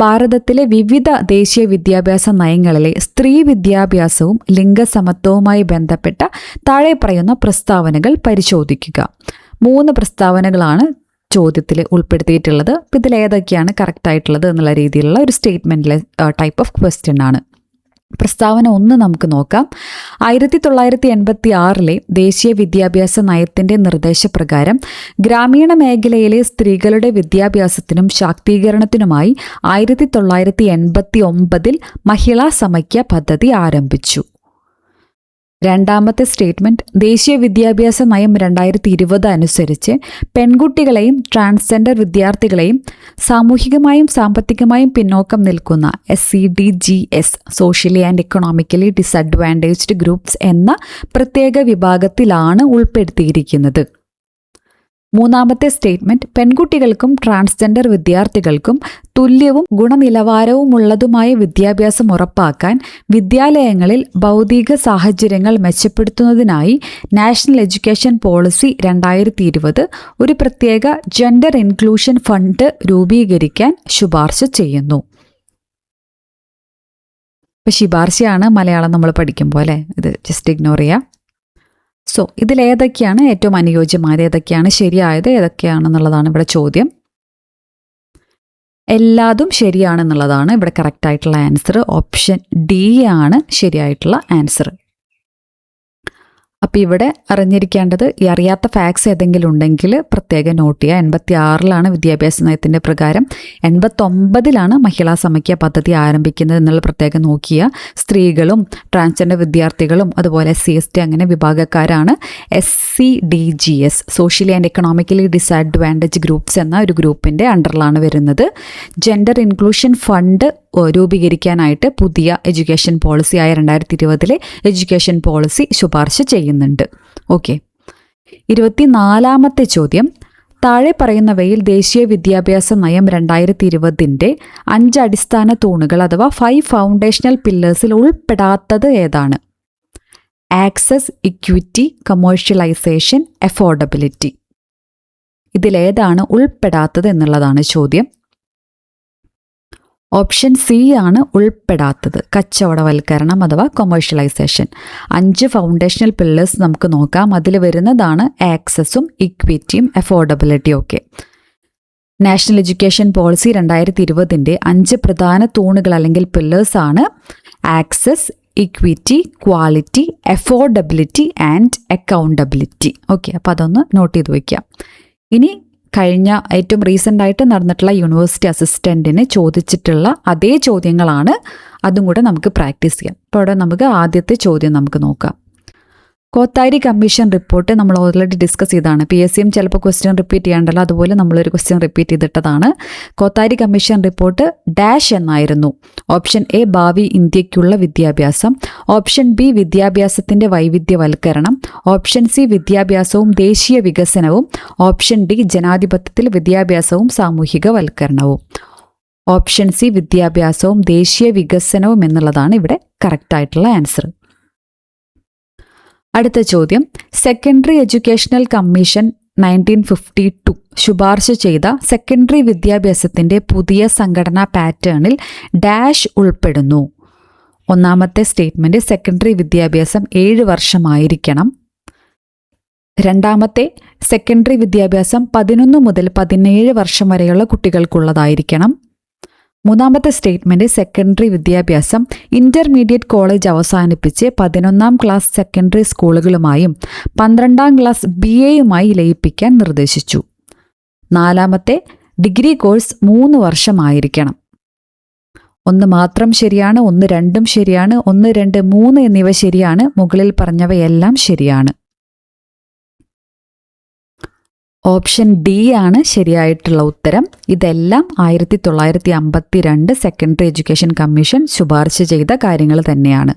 ഭാരതത്തിലെ വിവിധ ദേശീയ വിദ്യാഭ്യാസ നയങ്ങളിലെ സ്ത്രീ വിദ്യാഭ്യാസവും ലിംഗസമത്വവുമായി ബന്ധപ്പെട്ട താഴെ പറയുന്ന പ്രസ്താവനകൾ പരിശോധിക്കുക. 3 പ്രസ്താവനകളാണ് ചോദ്യത്തിൽ ഉൾപ്പെടുത്തിയിട്ടുള്ളത്. ഇതിൽ ഏതൊക്കെയാണ് കറക്റ്റ് ആയിട്ടുള്ളത് എന്നുള്ള രീതിയിലുള്ള ഒരു സ്റ്റേറ്റ്മെൻറ്റിലെ ടൈപ്പ് ഓഫ് ക്വസ്റ്റ്യൻ ആണ്. പ്രസ്താവന 1 നമുക്ക് നോക്കാം. 1986 ദേശീയ വിദ്യാഭ്യാസ നയത്തിൻ്റെ നിർദ്ദേശപ്രകാരം ഗ്രാമീണ മേഖലയിലെ സ്ത്രീകളുടെ വിദ്യാഭ്യാസത്തിനും ശാക്തീകരണത്തിനുമായി 1989 മഹിളാ സമഖ്യ പദ്ധതി ആരംഭിച്ചു. 2ാമത്തെ സ്റ്റേറ്റ്മെൻറ്റ്, ദേശീയ വിദ്യാഭ്യാസ നയം 2020 അനുസരിച്ച് പെൺകുട്ടികളെയും ട്രാൻസ്ജെൻഡർ വിദ്യാർത്ഥികളെയും സാമൂഹികമായും സാമ്പത്തികമായും പിന്നോക്കം നിൽക്കുന്ന SEDGS socially and economically disadvantaged groups എന്ന പ്രത്യേക വിഭാഗത്തിലാണ് ഉൾപ്പെടുത്തിയിരിക്കുന്നത്. 3ാമത്തെ സ്റ്റേറ്റ്മെൻറ്റ്, പെൺകുട്ടികൾക്കും ട്രാൻസ്ജെൻഡർ വിദ്യാർത്ഥികൾക്കും തുല്യവും ഗുണനിലവാരവുമുള്ളതുമായ വിദ്യാഭ്യാസം ഉറപ്പാക്കാൻ വിദ്യാലയങ്ങളിൽ ഭൗതിക സാഹചര്യങ്ങൾ മെച്ചപ്പെടുത്തുന്നതിനായി നാഷണൽ എഡ്യൂക്കേഷൻ പോളിസി 2020 ഒരു പ്രത്യേക ജെൻഡർ ഇൻക്ലൂഷൻ ഫണ്ട് രൂപീകരിക്കാൻ ശുപാർശ ചെയ്യുന്നു. ഇപ്പം ശുപാർശയാണ് മലയാളം നമ്മൾ പഠിക്കുമ്പോൾ അല്ലേ, ഇത് ജസ്റ്റ് ഇഗ്നോർ ചെയ്യാം. സോ ഇതിലേതൊക്കെയാണ് ഏറ്റവും അനുയോജ്യമായത്, ഏതൊക്കെയാണ് ശരിയായത്, ഏതൊക്കെയാണെന്നുള്ളതാണ് ഇവിടെ ചോദ്യം. എല്ലാതും ശരിയാണെന്നുള്ളതാണ് ഇവിടെ കറക്റ്റായിട്ടുള്ള ആൻസർ. ഓപ്ഷൻ ഡി ആണ് ശരിയായിട്ടുള്ള ആൻസർ. അപ്പോൾ ഇവിടെ അറിഞ്ഞിരിക്കേണ്ടത്, ഈ അറിയാത്ത ഫാക്ട്സ് ഏതെങ്കിലും ഉണ്ടെങ്കിൽ പ്രത്യേകം നോട്ട് ചെയ്യുക. 86 വിദ്യാഭ്യാസ നയത്തിൻ്റെ പ്രകാരം 89 മഹിളാ സമഖ്യ പദ്ധതി ആരംഭിക്കുന്നത് എന്നുള്ള പ്രത്യേകം നോക്കിയ സ്ത്രീകളും ട്രാൻസ്ജെൻഡർ വിദ്യാർത്ഥികളും അതുപോലെ SC/ST അങ്ങനെ വിഭാഗക്കാരാണ് SEDGS socially and economically disadvantage groups എന്ന ഒരു ഗ്രൂപ്പിൻ്റെ അണ്ടറിലാണ് വരുന്നത്. ജെൻഡർ ഇൻക്ലൂഷൻ ഫണ്ട് രൂപീകരിക്കാനായിട്ട് പുതിയ എഡ്യൂക്കേഷൻ പോളിസിയായ 2020 എഡ്യൂക്കേഷൻ പോളിസി ശുപാർശ ചെയ്യുന്നുണ്ട്. ഓക്കെ, 24ാമത്തെ ചോദ്യം, താഴെ പറയുന്നവയിൽ ദേശീയ വിദ്യാഭ്യാസ നയം 2020 5 അടിസ്ഥാന തൂണുകൾ അഥവാ 5 ഫൗണ്ടേഷണൽ പില്ലേഴ്സിൽ ഉൾപ്പെടാത്തത് ഏതാണ്? Access, equity, commercialisation, affordability. ഇതിലേതാണ് ഉൾപ്പെടാത്തത് എന്നുള്ളതാണ് ചോദ്യം. ഓപ്ഷൻ സി ആണ് ഉൾപ്പെടാത്തത്, കച്ചവടവൽക്കരണം അഥവാ കൊമേഴ്ഷ്യലൈസേഷൻ. 5 ഫൗണ്ടേഷണൽ പില്ലേഴ്സ് നമുക്ക് നോക്കാം. അതിൽ വരുന്നതാണ് ആക്സസും ഇക്വിറ്റിയും അഫോർഡബിലിറ്റിയും ഒക്കെ. നാഷണൽ എഡ്യൂക്കേഷൻ പോളിസി 2020 5 പ്രധാന തൂണുകൾ അല്ലെങ്കിൽ പില്ലേഴ്സാണ് access, equity, quality, affordability and accountability. Okay, അപ്പോൾ അതൊന്ന് നോട്ട് ചെയ്ത് വയ്ക്കാം. ഇനി കഴിഞ്ഞ ഏറ്റവും റീസെൻ്റായിട്ട് നടന്നിട്ടുള്ള യൂണിവേഴ്സിറ്റി അസിസ്റ്റൻറ്റിന് ചോദിച്ചിട്ടുള്ള അതേ ചോദ്യങ്ങളാണ്, അതും കൂടെ നമുക്ക് പ്രാക്ടീസ് ചെയ്യാം. അപ്പോൾ അവിടെ നമുക്ക് ആദ്യത്തെ ചോദ്യം നമുക്ക് നോക്കാം. കോത്താരി കമ്മീഷൻ റിപ്പോർട്ട് നമ്മൾ ഓൾറെഡി ഡിസ്കസ് ചെയ്തതാണ്. PSCയും ചിലപ്പോൾ ക്വസ്റ്റ്യൻ റിപ്പീറ്റ് ചെയ്യാണ്ടല്ലോ, അതുപോലെ നമ്മളൊരു ക്വസ്റ്റ്യൻ റിപ്പീറ്റ് ചെയ്തിട്ടതാണ്. കോത്താരി കമ്മീഷൻ റിപ്പോർട്ട് ഡാഷ് എന്നായിരുന്നു. ഓപ്ഷൻ എ ഭാവി ഇന്ത്യക്കുള്ള വിദ്യാഭ്യാസം, ഓപ്ഷൻ ബി വിദ്യാഭ്യാസത്തിൻ്റെ വൈവിധ്യവൽക്കരണം, ഓപ്ഷൻ സി വിദ്യാഭ്യാസവും ദേശീയ വികസനവും, ഓപ്ഷൻ ഡി ജനാധിപത്യത്തിൽ വിദ്യാഭ്യാസവും സാമൂഹികവൽക്കരണവും. ഓപ്ഷൻ സി വിദ്യാഭ്യാസവും ദേശീയ വികസനവും എന്നുള്ളതാണ് ഇവിടെ കറക്റ്റായിട്ടുള്ള ആൻസർ. അടുത്ത ചോദ്യം, സെക്കൻഡറി എഡ്യൂക്കേഷണൽ കമ്മീഷൻ 1952 ശുപാർശ ചെയ്ത സെക്കൻഡറി വിദ്യാഭ്യാസത്തിൻ്റെ പുതിയ സംഘടനാ പാറ്റേണിൽ ഡാഷ് ഉൾപ്പെടുന്നു. 1ാമത്തെ സ്റ്റേറ്റ്മെൻറ്റ്, സെക്കൻഡറി വിദ്യാഭ്യാസം 7 വർഷമായിരിക്കണം. 2ാമത്തെ, സെക്കൻഡറി വിദ്യാഭ്യാസം 11 മുതൽ 17 വർഷം വരെയുള്ള കുട്ടികൾക്കുള്ളതായിരിക്കണം. 3ാമത്തെ സ്റ്റേറ്റ്മെൻറ്റ്, സെക്കൻഡറി വിദ്യാഭ്യാസം ഇൻ്റർമീഡിയറ്റ് കോളേജ് അവസാനിപ്പിച്ച് 11ാം ക്ലാസ് സെക്കൻഡറി സ്കൂളുകളുമായും 12ാം ക്ലാസ് BAയുമായി ലയിപ്പിക്കാൻ നിർദ്ദേശിച്ചു. 4ാമത്തെ, ഡിഗ്രി കോഴ്സ് 3 വർഷമായിരിക്കണം. 1 മാത്രം ശരിയാണ്, 1, 2ഉം ശരിയാണ്, 1, 2, 3 എന്നിവ ശരിയാണ്. മുകളിൽ പറഞ്ഞവയെല്ലാം ശരിയാണ്. ഓപ്ഷൻ ഡി ആണ് ശരിയായിട്ടുള്ള ഉത്തരം. ഇതെല്ലാം 1952 സെക്കൻഡറി എഡ്യൂക്കേഷൻ കമ്മീഷൻ ശുപാർശ ചെയ്ത കാര്യങ്ങൾ തന്നെയാണ്.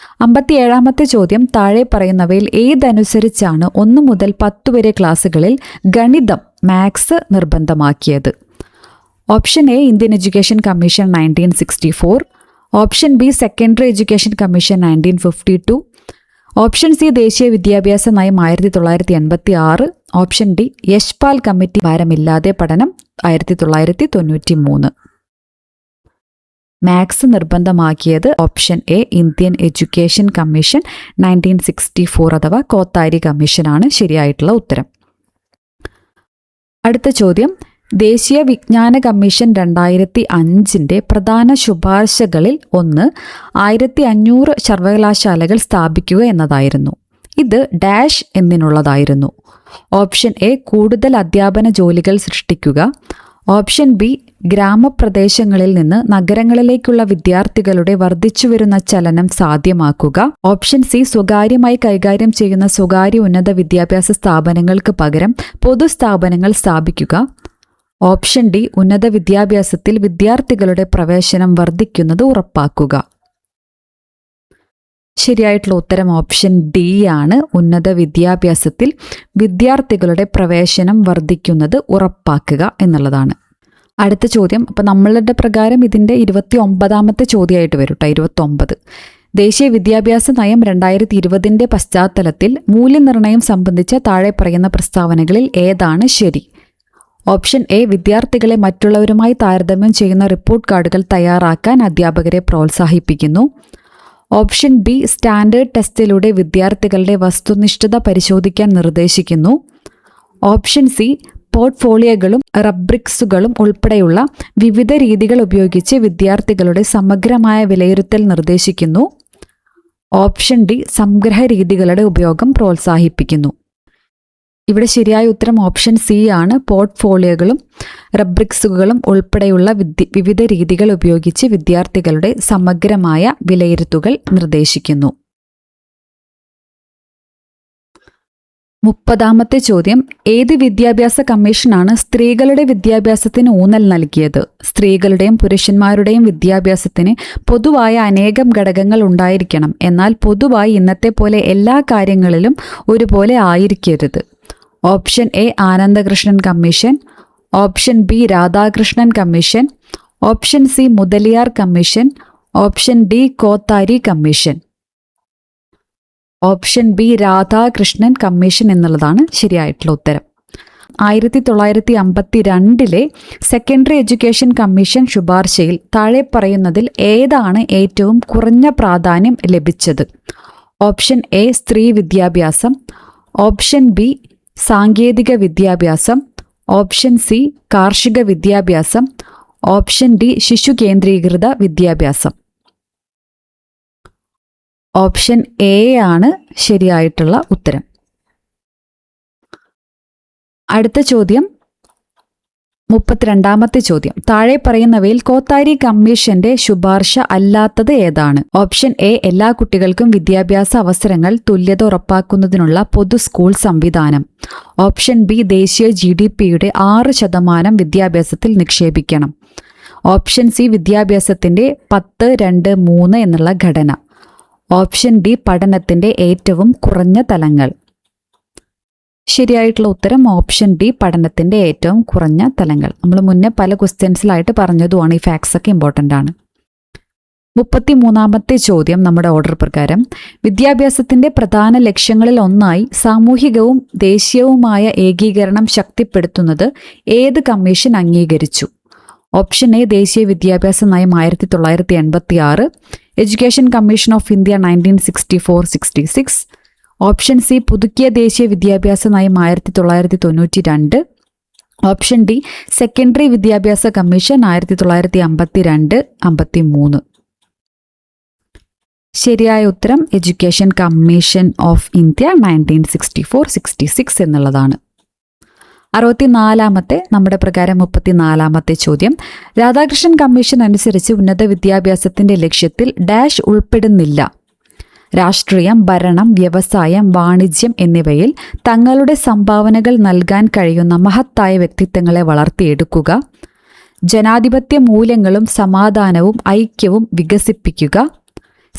57-ാമത്തെ ചോദ്യം, താഴെ പറയുന്നവയിൽ ഏതനുസരിച്ചാണ് 1 മുതൽ 10 വരെ ക്ലാസ്സുകളിൽ ഗണിതം മാത്സ് നിർബന്ധമാക്കിയത്? Option A Indian education commission 1964, option B secondary education commission 1952, option C ദേശീയ വിദ്യാഭ്യാസ നയം 1986, ഓപ്ഷൻ ഡി യശ്പാൽ കമ്മിറ്റി ഭാരമില്ലാതെ പഠനം 1993. മാത്സ് നിർബന്ധമാക്കിയത് option A Indian education commission 1964 അഥവാ കോത്താരി കമ്മീഷനാണ് ശരിയായിട്ടുള്ള ഉത്തരം. അടുത്ത ചോദ്യം, ദേശീയ വിജ്ഞാന കമ്മീഷൻ 2005 പ്രധാന ശുപാർശകളിൽ ഒന്ന് 1500 സർവകലാശാലകൾ സ്ഥാപിക്കുക എന്നതായിരുന്നു. ഇത് ഡാഷ് എന്നിനുള്ളതായിരുന്നു. ഓപ്ഷൻ എ കൂടുതൽ അധ്യാപന ജോലികൾ സൃഷ്ടിക്കുക, ഓപ്ഷൻ ബി ഗ്രാമപ്രദേശങ്ങളിൽ നിന്ന് നഗരങ്ങളിലേക്കുള്ള വിദ്യാർത്ഥികളുടെ വർദ്ധിച്ചുവരുന്ന ചലനം സാധ്യമാക്കുക, ഓപ്ഷൻ സി സ്വകാര്യമായി കൈകാര്യം ചെയ്യുന്ന സ്വകാര്യ ഉന്നത വിദ്യാഭ്യാസ സ്ഥാപനങ്ങൾക്ക് പകരം പൊതുസ്ഥാപനങ്ങൾ സ്ഥാപിക്കുക, ഓപ്ഷൻ ഡി ഉന്നത വിദ്യാഭ്യാസത്തിൽ വിദ്യാർത്ഥികളുടെ പ്രവേശനം വർദ്ധിക്കുന്നത് ഉറപ്പാക്കുക. ശരിയായിട്ടുള്ള ഉത്തരം ഓപ്ഷൻ ഡി ആണ്. ഉന്നത വിദ്യാഭ്യാസത്തിൽ വിദ്യാർത്ഥികളുടെ പ്രവേശനം വർദ്ധിക്കുന്നത് ഉറപ്പാക്കുക എന്നുള്ളതാണ്. അടുത്ത ചോദ്യം, അപ്പം നമ്മളുടെ പ്രകാരം ഇതിൻ്റെ 29-ാമത്തെ ചോദ്യമായിട്ട് വരും കേട്ടോ. 29, ദേശീയ വിദ്യാഭ്യാസ നയം 2020 പശ്ചാത്തലത്തിൽ മൂല്യനിർണ്ണയം സംബന്ധിച്ച താഴെ പറയുന്ന പ്രസ്താവനകളിൽ ഏതാണ് ശരി? ഓപ്ഷൻ എ വിദ്യാർത്ഥികളെ മറ്റുള്ളവരുമായി താരതമ്യം ചെയ്യുന്ന റിപ്പോർട്ട് കാർഡുകൾ തയ്യാറാക്കാൻ അധ്യാപകരെ പ്രോത്സാഹിപ്പിക്കുന്നു, ഓപ്ഷൻ ബി സ്റ്റാൻഡേർഡ് ടെസ്റ്റിലൂടെ വിദ്യാർത്ഥികളുടെ വസ്തുനിഷ്ഠത പരിശോധിക്കാൻ നിർദ്ദേശിക്കുന്നു, ഓപ്ഷൻ സി പോർട്ട്ഫോളിയോകളും റബ്രിക്സുകളും ഉൾപ്പെടെയുള്ള വിവിധ രീതികൾ ഉപയോഗിച്ച് വിദ്യാർത്ഥികളുടെ സമഗ്രമായ വിലയിരുത്തൽ നിർദ്ദേശിക്കുന്നു, ഓപ്ഷൻ ഡി സംഗ്രഹ രീതികളുടെ ഉപയോഗം പ്രോത്സാഹിപ്പിക്കുന്നു. ഇവിടെ ശരിയായ ഉത്തരം ഓപ്ഷൻ സി ആണ്. പോർട്ട്ഫോളിയോകളും റബ്രിക്സുകളും ഉൾപ്പെടെയുള്ള വിവിധ രീതികൾ ഉപയോഗിച്ച് വിദ്യാർത്ഥികളുടെ സമഗ്രമായ വിലയിരുത്തലുകൾ നിർദ്ദേശിക്കുന്നു. 30-ാമത്തെ ചോദ്യം, ഏത് വിദ്യാഭ്യാസ കമ്മീഷനാണ് സ്ത്രീകളുടെ വിദ്യാഭ്യാസത്തിന് ഊന്നൽ നൽകിയത്? സ്ത്രീകളുടെയും പുരുഷന്മാരുടെയും വിദ്യാഭ്യാസത്തിന് പൊതുവായ അനേകം ഘടകങ്ങൾ ഉണ്ടായിരിക്കണം, എന്നാൽ പൊതുവായി ഇന്നത്തെ പോലെ എല്ലാ കാര്യങ്ങളിലും ഒരുപോലെ ആയിരിക്കരുത്. Option A Anandakrishnan commission, option B Radhakrishnan commission, option C Mudaliar commission, option D Kothari commission. Option B Radhakrishnan commission എന്നുള്ളതാണ് ശരിയായിട്ടുള്ള ഉത്തരം. 1952 സെക്കൻഡറി എഡ്യൂക്കേഷൻ കമ്മീഷൻ ശുപാർശയിൽ താഴെ പറയുന്നതിൽ ഏതാണ് ഏറ്റവും കുറഞ്ഞ പ്രാധാന്യം ലഭിച്ചത്? ഓപ്ഷൻ എ സ്ത്രീ വിദ്യാഭ്യാസം, ഓപ്ഷൻ ബി സാങ്കേതിക വിദ്യാഭ്യാസം, ഓപ്ഷൻ സി കാർഷിക വിദ്യാഭ്യാസം, ഓപ്ഷൻ ഡി ശിശു കേന്ദ്രീകൃത വിദ്യാഭ്യാസം. ഓപ്ഷൻ എ ആണ് ശരിയായിട്ടുള്ള ഉത്തരം. അടുത്ത ചോദ്യം, 32-ാമത്തെ ചോദ്യം, താഴെ പറയുന്നവയിൽ കോത്താരി കമ്മീഷന്റെ ശുപാർശ അല്ലാത്തത് ഏതാണ്? ഓപ്ഷൻ എ എല്ലാ കുട്ടികൾക്കും വിദ്യാഭ്യാസ അവസരങ്ങൾ തുല്യത ഉറപ്പാക്കുന്നതിനുള്ള പൊതു സ്കൂൾ സംവിധാനം, ഓപ്ഷൻ ബി ദേശീയ GDP-യുടെ 6% വിദ്യാഭ്യാസത്തിൽ നിക്ഷേപിക്കണം, ഓപ്ഷൻ സി വിദ്യാഭ്യാസത്തിന്റെ 10-2-3 എന്നുള്ള ഘടന, ഓപ്ഷൻ ഡി പഠനത്തിന്റെ ഏറ്റവും കുറഞ്ഞ തലങ്ങൾ. ശരിയായിട്ടുള്ള ഉത്തരം ഓപ്ഷൻ ഡി പഠനത്തിന്റെ ഏറ്റവും കുറഞ്ഞ തലങ്ങൾ. നമ്മൾ മുന്നേ പല ക്വസ്റ്റ്യൻസിലായിട്ട് പറഞ്ഞതുമാണ്. ഈ ഫാക്ട്സ് ഒക്കെ ഇമ്പോർട്ടൻ്റ് ആണ്. 33-ാമത്തെ ചോദ്യം നമ്മുടെ ഓർഡർ പ്രകാരം, വിദ്യാഭ്യാസത്തിന്റെ പ്രധാന ലക്ഷ്യങ്ങളിൽ ഒന്നായി സാമൂഹികവും ദേശീയവുമായ ഏകീകരണം ശക്തിപ്പെടുത്തുന്നത് ഏത് കമ്മീഷൻ അംഗീകരിച്ചു? ഓപ്ഷൻ എ ദേശീയ വിദ്യാഭ്യാസ നയം 1986, education commission of India 1964-66, option C പുതുക്കിയ ദേശീയ വിദ്യാഭ്യാസ നയം 1992, ഓപ്ഷൻ ഡി സെക്കൻഡറി വിദ്യാഭ്യാസ കമ്മീഷൻ 1952-53. ശരിയായ ഉത്തരം എഡ്യൂക്കേഷൻ കമ്മീഷൻ ഓഫ് ഇന്ത്യ 1964-66 എന്നുള്ളതാണ്. 64-ാമത്തെ നമ്മുടെ പ്രകാരം 34-ാമത്തെ ചോദ്യം, രാധാകൃഷ്ണൻ കമ്മീഷൻ അനുസരിച്ച് ഉന്നത വിദ്യാഭ്യാസത്തിന്റെ ലക്ഷ്യത്തിൽ ഡാഷ് ഉൾപ്പെടുന്നില്ല. രാഷ്ട്രീയം, ഭരണം, വ്യവസായം, വാണിജ്യം എന്നിവയിൽ തങ്ങളുടെ സംഭാവനകൾ നൽകാൻ കഴിയുന്ന മഹത്തായ വ്യക്തിത്വങ്ങളെ വളർത്തിയെടുക്കുക, ജനാധിപത്യ മൂല്യങ്ങളും സമാധാനവും ഐക്യവും വികസിപ്പിക്കുക,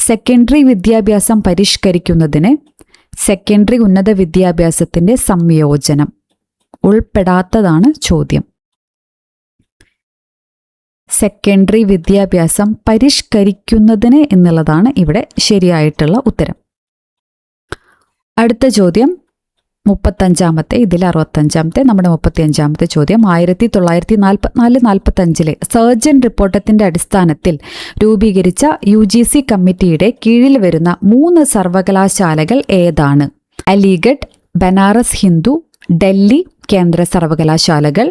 സെക്കൻഡറി വിദ്യാഭ്യാസം പരിഷ്കരിക്കുന്നതിന് സെക്കൻഡറി ഉന്നത വിദ്യാഭ്യാസത്തിൻ്റെ സംയോജനം ഉൾപ്പെടാത്തതാണ് ചോദ്യം. സെക്കൻഡറി വിദ്യാഭ്യാസം പരിഷ്കരിക്കുന്നതിന് എന്നുള്ളതാണ് ഇവിടെ ശരിയായിട്ടുള്ള ഉത്തരം. അടുത്ത ചോദ്യം 35-ാമത്തെ, ഇതിൽ 65-ാമത്തെ, നമ്മുടെ 35-ാമത്തെ ചോദ്യം 1944-45 സർജൻ റിപ്പോർട്ടത്തിന്റെ അടിസ്ഥാനത്തിൽ രൂപീകരിച്ച UGC കമ്മിറ്റിയുടെ കീഴിൽ വരുന്ന 3 സർവകലാശാലകൾ ഏതാണ്? അലിഗഡ്, ബനാറസ് ഹിന്ദു, ഡൽഹി കേന്ദ്ര സർവകലാശാലകൾ,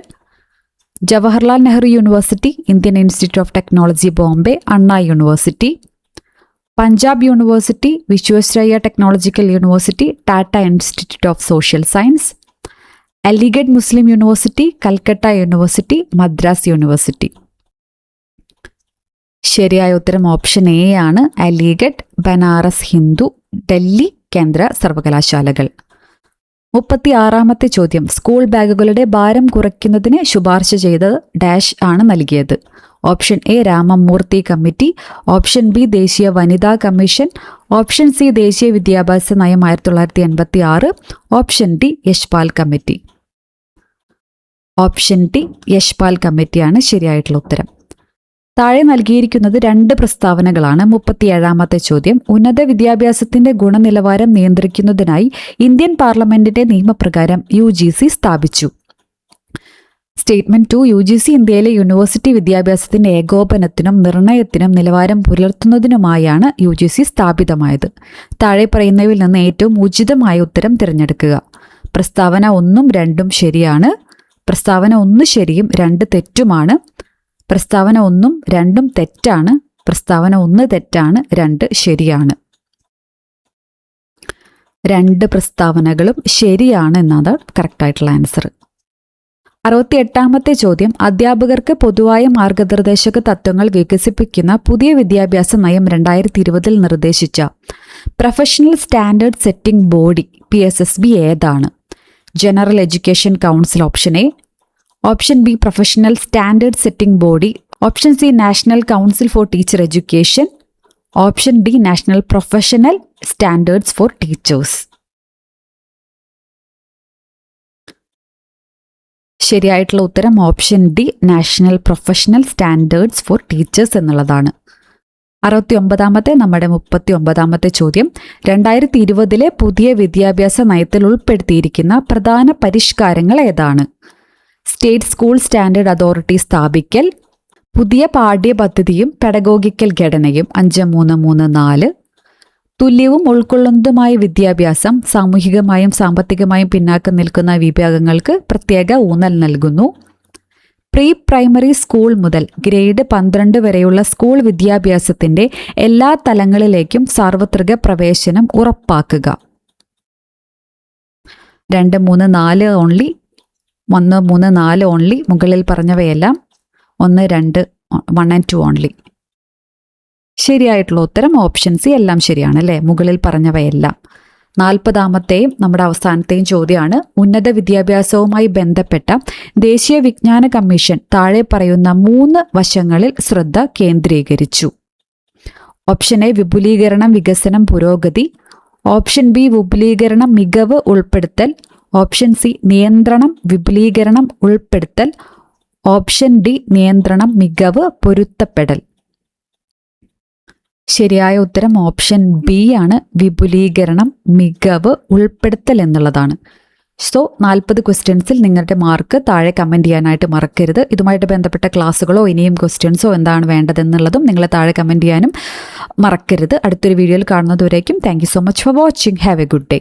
Jawaharlal Nehru university, Indian institute of technology Bombay, Anna university, Punjab university, Visvesvaraya technological university, Tata institute of social science, Aligarh Muslim university, Calcutta university, Madras university. ശരിയായ ഉത്തരം ഓപ്ഷൻ എ ആണ്. അലിഗഡ്, ബനാറസ് ഹിന്ദു, ഡൽഹി കേന്ദ്ര സർവകലാശാലകൾ. 36-ാമത്തെ ചോദ്യം സ്കൂൾ ബാഗുകളുടെ ഭാരം കുറയ്ക്കുന്നതിന് ശുപാർശ ചെയ്ത് ഡാഷ് ആണ് നൽകിയത്? Option A Ramamurthy committee, option B ദേശീയ വനിതാ കമ്മീഷൻ, ഓപ്ഷൻ സി ദേശീയ വിദ്യാഭ്യാസ നയം 1986, option D Yashpal committee. Option D Yashpal കമ്മിറ്റിയാണ് ശരിയായിട്ടുള്ള ഉത്തരം. താഴെ നൽകിയിരിക്കുന്നത് 2 പ്രസ്താവനകളാണ്. 37-ാമത്തെ ചോദ്യം ഉന്നത വിദ്യാഭ്യാസത്തിന്റെ ഗുണനിലവാരം നിയന്ത്രിക്കുന്നതിനായി ഇന്ത്യൻ പാർലമെന്റിന്റെ നിയമപ്രകാരം UGC സ്ഥാപിച്ചു. സ്റ്റേറ്റ്മെന്റ് 2 UGC ഇന്ത്യയിലെ യൂണിവേഴ്സിറ്റി വിദ്യാഭ്യാസത്തിന്റെ ഏകോപനത്തിനും നിർണയത്തിനും നിലവാരം പുലർത്തുന്നതിനുമായാണ് UGC സ്ഥാപിതമായത്. താഴെ പറയുന്നവയിൽ നിന്ന് ഏറ്റവും ഉചിതമായ ഉത്തരം തിരഞ്ഞെടുക്കുക. പ്രസ്താവന 1ഉം 2ഉം ശരിയാണ്. പ്രസ്താവന 1 ശരിയും 2 തെറ്റുമാണ്. പ്രസ്താവന 1ഉം 2ഉം തെറ്റാണ്. പ്രസ്താവന 1 തെറ്റാണ്, 2 ശരിയാണ്. 2 പ്രസ്താവനകളും ശരിയാണ് എന്നാണ് കറക്റ്റായിട്ടുള്ള ആൻസർ. 68-ാമത്തെ ചോദ്യം അധ്യാപകർക്ക് പൊതുവായ മാർഗനിർദ്ദേശക തത്വങ്ങൾ വികസിപ്പിക്കുന്ന പുതിയ വിദ്യാഭ്യാസ നയം 2020 നിർദ്ദേശിച്ച professional standard setting body PSSB ഏതാണ്? General education council option A, option B professional standard setting body, option C national council for teacher education, option D national professional standards for teachers. ശരിയായിട്ടുള്ള ഉത്തരം option D national professional standards for teachers എന്നുള്ളതാണ്. 69-ാമത്തെ നമ്മുടെ 39-ാമത്തെ ചോദ്യം 2020 പുതിയ വിദ്യാഭ്യാസ നയത്തിൽ ഉൾപ്പെടുത്തിയിരിക്കുന്ന പ്രധാന പരിഷ്കാരങ്ങൾ ഏതാണ്? സ്റ്റേറ്റ് സ്കൂൾ സ്റ്റാൻഡേർഡ് അതോറിറ്റി സ്ഥാപിക്കൽ, പുതിയ പാഠ്യപദ്ധതിയും പെഡഗോഗിക്കൽ ഘടനയും 5334, തുല്യവും ഉൾക്കൊള്ളുന്നതുമായ വിദ്യാഭ്യാസം സാമൂഹികമായും സാമ്പത്തികമായും പിന്നാക്കം നിൽക്കുന്ന വിഭാഗങ്ങൾക്ക് പ്രത്യേക ഊന്നൽ നൽകുന്നു, പ്രീ പ്രൈമറി സ്കൂൾ മുതൽ ഗ്രേഡ് 12 വരെയുള്ള സ്കൂൾ വിദ്യാഭ്യാസത്തിന്റെ എല്ലാ തലങ്ങളിലേക്കും സാർവത്രിക പ്രവേശനം ഉറപ്പാക്കുക. 2, 3, 4 ഓൺലി, 1, 3, 4 ഓൺലി, മുകളിൽ പറഞ്ഞവയെല്ലാം 1, 2, 1 and 2 ഓൺലി. ശരിയായിട്ടുള്ള ഉത്തരം ഓപ്ഷൻ സി എല്ലാം ശരിയാണ് അല്ലേ, മുകളിൽ പറഞ്ഞവയെല്ലാം. 40-ാമത്തെയും നമ്മുടെ അവസാനത്തെയും ചോദ്യമാണ് ഉന്നത വിദ്യാഭ്യാസവുമായി ബന്ധപ്പെട്ട ദേശീയ വിജ്ഞാന കമ്മീഷൻ താഴെ പറയുന്ന 3 വശങ്ങളിൽ ശ്രദ്ധ കേന്ദ്രീകരിച്ചു. ഓപ്ഷൻ എ വിപുലീകരണം, വികസനം, പുരോഗതി, ഓപ്ഷൻ ബി വിപുലീകരണം, മികവ്, ഉൾപ്പെടുത്തൽ, ഓപ്ഷൻ സി നിയന്ത്രണം, വിപുലീകരണം, ഉൾപ്പെടുത്തൽ, ഓപ്ഷൻ ഡി നിയന്ത്രണം, മികവ്, പൊരുത്തപ്പെടൽ. ശരിയായ ഉത്തരം ഓപ്ഷൻ ബി ആണ്, വിപുലീകരണം, മികവ്, ഉൾപ്പെടുത്തൽ എന്നുള്ളതാണ്. സോ 40 ക്വസ്റ്റ്യൻസിൽ നിങ്ങളുടെ മാർക്ക് താഴെ കമൻറ്റ് ചെയ്യാനായിട്ട് മറക്കരുത്. ഇതുമായിട്ട് ബന്ധപ്പെട്ട ക്ലാസ്സുകളോ ഇനിയും ക്വസ്റ്റ്യൻസോ എന്താണ് വേണ്ടതെന്നുള്ളതും നിങ്ങൾ താഴെ കമൻറ്റ് ചെയ്യാനും മറക്കരുത്. അടുത്തൊരു വീഡിയോയിൽ കാണുന്നതുവരേക്കും thank you so much for watching. Have a good day.